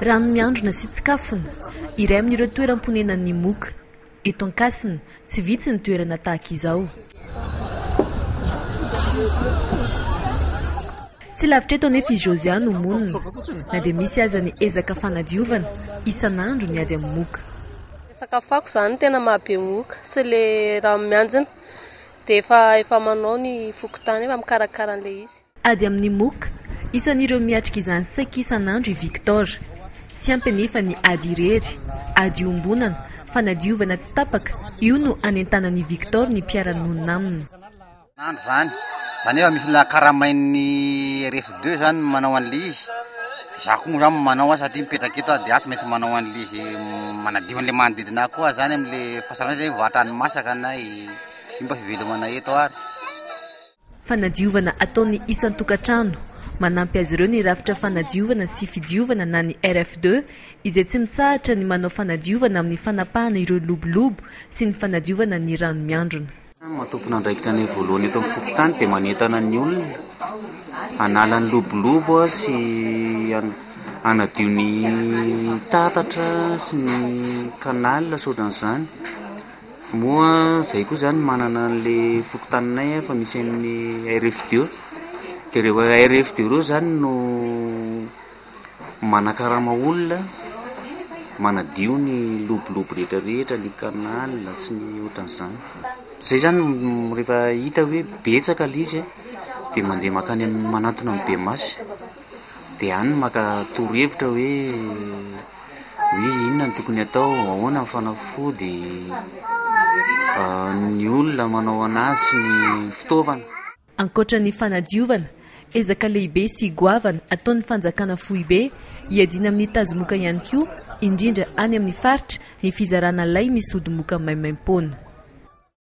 Rano miandrona sy tsikafona, iray amin'ireo toeram-ponenan'ny moka. Eto Ankasina, tsy vitsy ny toerana tahaka izao. Tsy lavitra eto anefa i Josia no monina, na dia misy aza ny ezaka fanadiovana, isan'andro ny ady amin'ny moka. Sakafako zany tena mahabe moka sy le rano mianjona dia efa manao ny fokotany efa mikarakara an'ilay izy. Ady amin'ny moka, isan'ireo miatrika izany saika isan'andro i Victor. Tsy ampy anefa ny ady irery, ady ombonana, fanadiovana tsy tapaka, io no anentanan'i Victor ny mpiara-monina aminy. Andro zany efa misy olona karamain'ny RF2 zany manao an'ilay izy. Za koa moa zany manao azy satria mipetraka eto dia tsy maintsy manao an'ilay izy manadio an'ilay manodidina koa zany amin'ilay fahasalamana zay vatrany masaka na mba fivelomana eto ary. Fanadiovana ataon'ny isan-tokantrano, manampy azy ireo ny rafitra fanadiovana sy fidiovana na ny RF2 izay tsy mitsahatra ny manao fanadiovana amin'ny fanapahana ireo lobolobo sy ny fanadiovana ny rano miandrona. Matompona andraikitra ny voalohany eto amin'ny fokotany dia manentana ny olona hanala ny lobolobo sy hanadio ny tatatra sy ny kanala sotran'izany. Moa zay koa zany manana an'ilay fokotaninay fa misy amin'ny RF2 dia rehefa RF2 ireo zany no manakarama olona manadio ny lobolobo rehetrarehetra, ny kanala sy ny ohatran'izany. Zay zany rehefa hita hoe betsaka ilay izy dia mandeha makany manatona amin'ny Bemasy dia any maka torohevitra hoe inona ny tokony atao, ahoana ny fanafody, ny olona manao anazy sy ny fitaovana. Ankoatra ny fanadiovana, ezaka lehibe sy goavana ataon'ny fanjakana Foibe hiadiana amin'ny tazomoka ihany koa, indrindra any amin'ny faritra ny fizarana lay misy ody moka maimaim-poana.